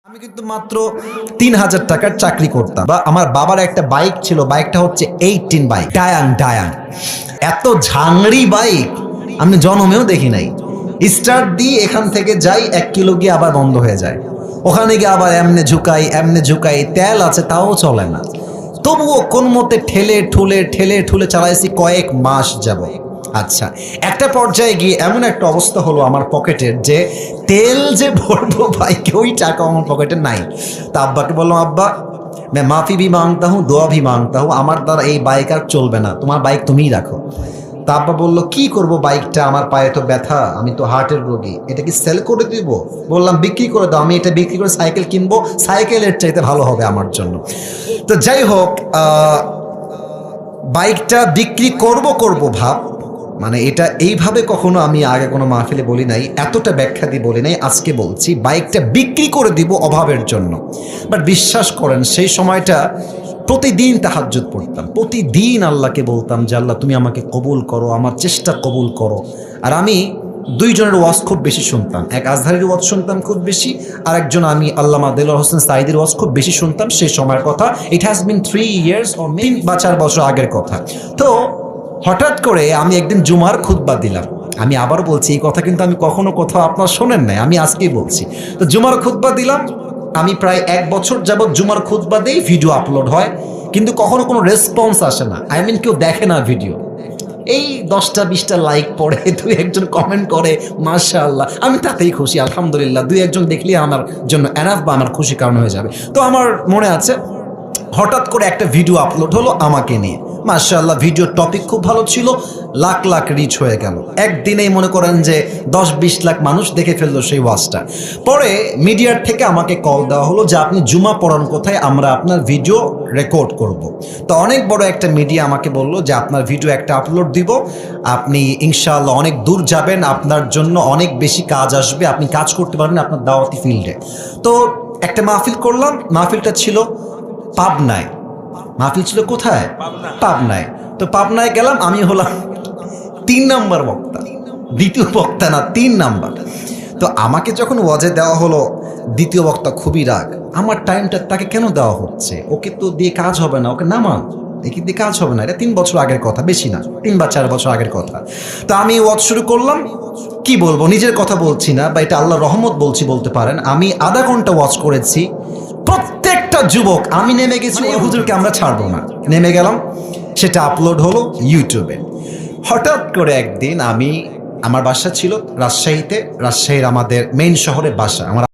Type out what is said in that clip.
আমি কিন্তু মাত্র ৩,০০০ টাকার চাকরি করতাম, বা আমার বাবার একটা বাইক ছিল, বাইকটা হচ্ছে 18 বাইক, ডায়াং। এত ঝাংড়ি বাইক আমি জন্মেও দেখি নাই। স্টার্ট দিয়ে এখান থেকে যাই 1 কিলো গিয়ে আবার বন্ধ হয়ে যায়, ওখানে গিয়ে আবার এমনে ঝুঁকাই, তেল আছে তাও চলে না। তবুও কোন মতে ঠেলে ঠুলে চালাইছি কয়েক মাস যাব। আচ্ছা, একটা পর্যায়ে গিয়ে এমন একটা অবস্থা হলো আমার পকেটের, যে তেল যে ভরবো বাইকে ওই টাকা আমার পকেটে নাই। তা আব্বাকে বললাম, আব্বা मैं माफ़ी भी मांगता हूँ, दुआ भी मांगता हूँ, আমার দ্বারা এই বাইক আর চলবে না, তোমার বাইক তুমিই রাখো। তা আব্বা বললো, কি করব বাইকটা, আমার পায়ে তো ব্যথা, আমি তো হার্টের রোগী, এটা কি সেল করে দিব? বললাম, বিক্রি করে দাও, আমি এটা বিক্রি করে সাইকেল কিনবো, সাইকেলের চাইতে ভালো হবে আমার জন্য। তো যাই হোক, বাইকটা বিক্রি করব ভাব, মানে এটা এইভাবে কখনো আমি আগে কোনো মাহফিলে বলি নাই, এতটা ব্যাখ্যা দিয়ে বলি নাই, আজকে বলছি বাইকটা বিক্রি করে দিব অভাবের জন্য। বাট বিশ্বাস করেন, সেই সময়টা প্রতিদিন তাহাজ্জুদ পড়তাম, প্রতিদিন আল্লাহকে বলতাম যে আল্লাহ তুমি আমাকে কবুল করো, আমার চেষ্টা কবুল করো। আর আমি দুইজনের ওয়াজ খুব বেশি শুনতাম, এক আজহারের ওয়াজ শুনতাম খুব বেশি, আর একজন আমি আল্লামা দেলোয়ার হোসেন সাঈদীর ওয়াজ খুব বেশি শুনতাম সেই সময়ের কথা। It has been 3 years or 3 বা 4 বছর আগের কথা। তো হঠাৎ করে আমি একদিন জুমার খুতবা দিলাম, আমি আবার বলছি এই কথা কিন্তু আমি কখনো কোথাও আপনার শোনেন নাই, আমি আজকেই বলছি। তো জুমার খুতবা দিলাম, আমি প্রায় 1 বছর যাবৎ জুমার খুতবা দেই, ভিডিও আপলোড হয়, কিন্তু কখনো কোনো রেসপন্স আসে না, কেউ দেখে না ভিডিও। এই 10টা-20টা লাইক পড়ে, 2-1জন কমেন্ট করে, মাশাআল্লাহ, আমি তাতেই খুশি, আলহামদুলিল্লাহ, 2-1জন দেখলে আমার জন্য এনাফ, বা আমার খুশি কারণ হয়ে যাবে। তো আমার মনে আছে, হঠাৎ করে একটা ভিডিও আপলোড হলো আমাকে নিয়ে, মাশাআল্লাহ, ভিডিওর টপিক খুব ভালো ছিল, লাখ রিচ হয়ে গেল। একদিনেই মনে করেন যে 10-20 লাখ মানুষ দেখে ফেললো সেই ওয়াজটা। পরে মিডিয়ার থেকে আমাকে কল দেওয়া হলো যে আপনি জুমা পড়ান কোথায়, আমরা আপনার ভিডিও রেকর্ড করব। তো অনেক বড় একটা মিডিয়া আমাকে বলল যে আপনার ভিডিও একটা আপলোড দিব, আপনি ইনশাআল্লাহ অনেক দূর যাবেন, আপনার জন্য অনেক বেশি কাজ আসবে, আপনি কাজ করতে পারবেন আপনার দাওয়াতি ফিল্ডে। তো একটা মাহফিল করলাম, মাহফিলটা ছিল পাবনায়। মাহফিল ছিল কোথায়? পাবনায়। তো পাবনায় গেলাম, আমি হলাম 3 নাম্বার বক্তা, দ্বিতীয় বক্তা না, 3 নাম্বার। তো আমাকে যখন ওয়াজে দেওয়া হলো, দ্বিতীয় বক্তা খুবই রাগ, আমার টাইমটা তাকে কেন দেওয়া হচ্ছে, ওকে তো দিয়ে কাজ হবে না, ওকে নামান, একে দিয়ে কাজ হবে না, এটা 3 বছর আগের কথা, বেশি না, 3 বা 4 বছর আগের কথা। তো আমি ওয়াজ শুরু করলাম, কি বলবো, নিজের কথা বলছি না, বা এটা আল্লাহর রহমত বলছি বলতে পারেন। আমি আধা ঘন্টা ওয়াজ করেছি, প্রত্যেকটা যুবক, আমি নেমে গেছি, ওই হুজুরকে আমরা ছাড়বো না, নেমে গেলাম, সেটা আপলোড হলো ইউটিউবে। হঠাৎ করে একদিন আমার বাসা ছিল রাজশাহীতে, রাজশাহীর আমাদের মেইন শহরে বাসা আমার।